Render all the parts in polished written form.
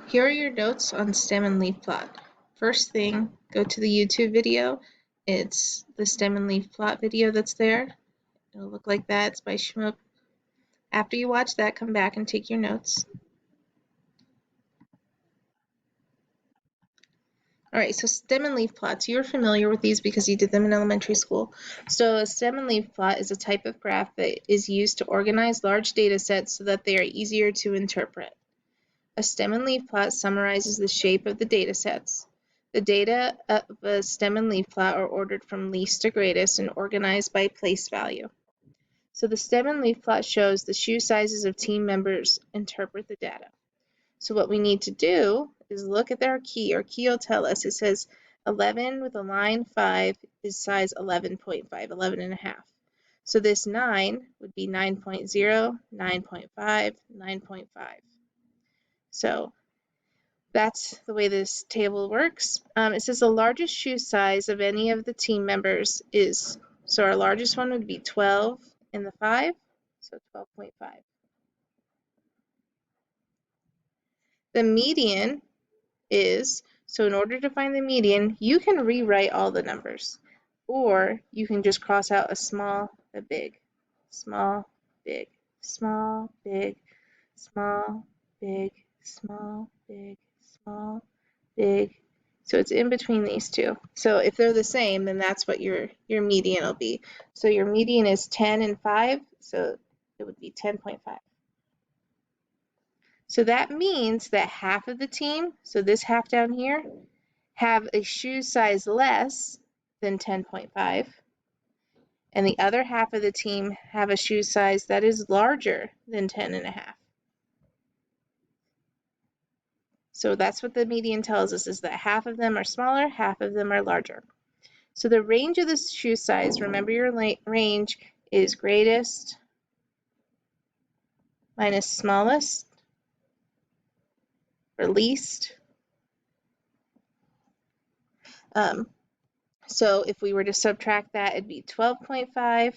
Here are your notes on stem and leaf plot. First thing, go to the YouTube video. It's the stem and leaf plot video that's there. It'll look like that. It's by Shmoop. After you watch that, come back and take your notes. All right, so stem and leaf plots. You're familiar with these because you did them in elementary school. So a stem and leaf plot is a type of graph that is used to organize large data sets so that they are easier to interpret. A stem and leaf plot summarizes the shape of the data sets. The data of a stem and leaf plot are ordered from least to greatest and organized by place value. So the stem and leaf plot shows the shoe sizes of team members interpret the data. So what we need to do is look at our key. Our key will tell us, it says 11 with a line 5 is size 11.5, 11 and a half. So this 9 would be 9.0, 9.5, 9.5. So that's the way this table works. It says the largest shoe size of any of the team members is, so our largest one would be 12 in the 5, so 12.5. The median is, so in order to find the median, you can rewrite all the numbers, or you can just cross out a small, a big, small, big, small, big, small, big, small, big, small, big. So it's in between these two. So if they're the same, then that's what your median will be. So your median is 10 and 5, so it would be 10.5. So that means that half of the team, so this half down here, have a shoe size less than 10.5, and the other half of the team have a shoe size that is larger than 10 and a half. So that's what the median tells us, is that half of them are smaller, half of them are larger. So the range of the shoe size, remember your range is greatest minus smallest, or least. So if we were to subtract that, it'd be 12.5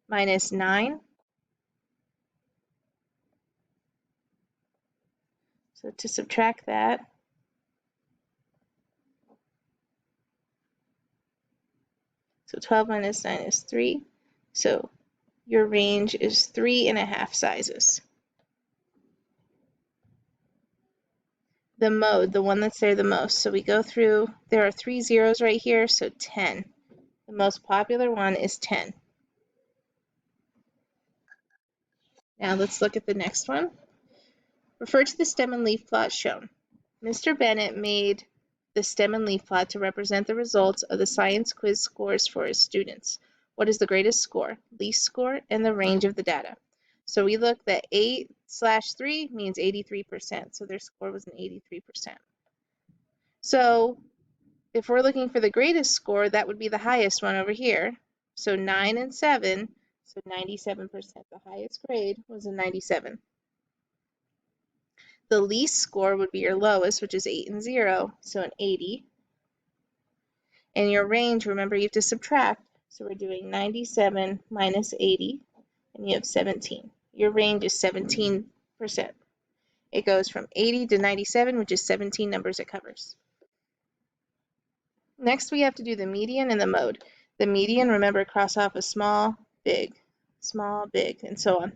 minus 9. So to subtract that, so 12 minus 9 is 3. So your range is 3.5 sizes. The mode, the one that's there the most. So we go through, there are 3 zeros right here, so 10. The most popular one is 10. Now let's look at the next one. Refer to the stem and leaf plot shown. Mr. Bennett made the stem and leaf plot to represent the results of the science quiz scores for his students. What is the greatest score, least score, and the range of the data? So we looked that 8/3 means 83%, so their score was an 83%. So if we're looking for the greatest score, that would be the highest one over here. So 9 and 7, so 97%. The highest grade was a 97. The least score would be your lowest, which is 8 and 0, so an 80. And your range, remember you have to subtract, so we're doing 97 minus 80, and you have 17. Your range is 17%. It goes from 80 to 97, which is 17 numbers it covers. Next, we have to do the median and the mode. The median, remember, cross off a small, big, and so on.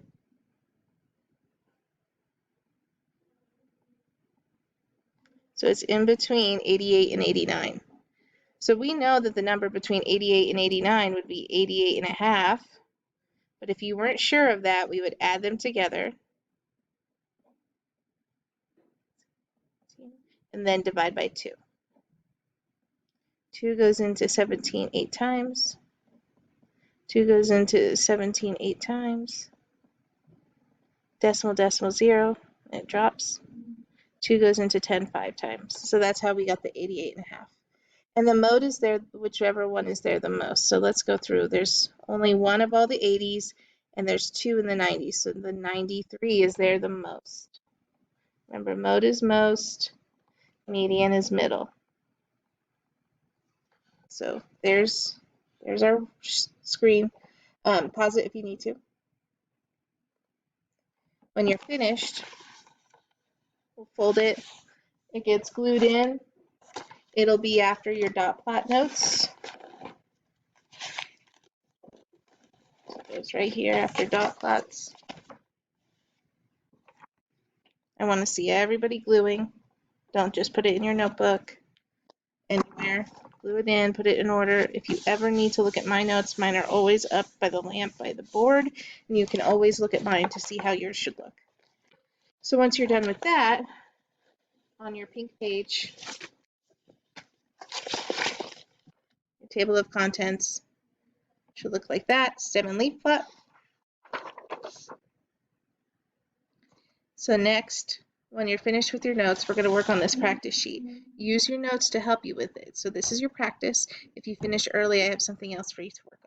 So it's in between 88 and 89. So we know that the number between 88 and 89 would be 88 and a half. But if you weren't sure of that, we would add them together and then divide by 2. 2 goes into 17 8 times. 2 goes into 17 8 times. Decimal, decimal, 0, and it drops. 2 goes into 10 5 times. So that's how we got the 88 and a half. And the mode is there, whichever one is there the most. So let's go through. There's only one of all the 80s, and there's 2 in the 90s. So the 93 is there the most. Remember, mode is most, median is middle. So there's our screen. Pause it if you need to. When you're finished, we'll fold it it gets glued in. It'll be after your dot plot notes. So it goes right here after dot plots. I want to see everybody gluing. Don't just put it in your notebook. Anywhere. Glue it in, put it in order. If you ever need to look at my notes, mine are always up by the lamp by the board, and you can always look at mine to see how yours should look. So once you're done with that, on your pink page, your table of contents should look like that, stem and leaf plot. So next, when you're finished with your notes, we're going to work on this practice sheet. Use your notes to help you with it. So this is your practice. If you finish early, I have something else for you to work on.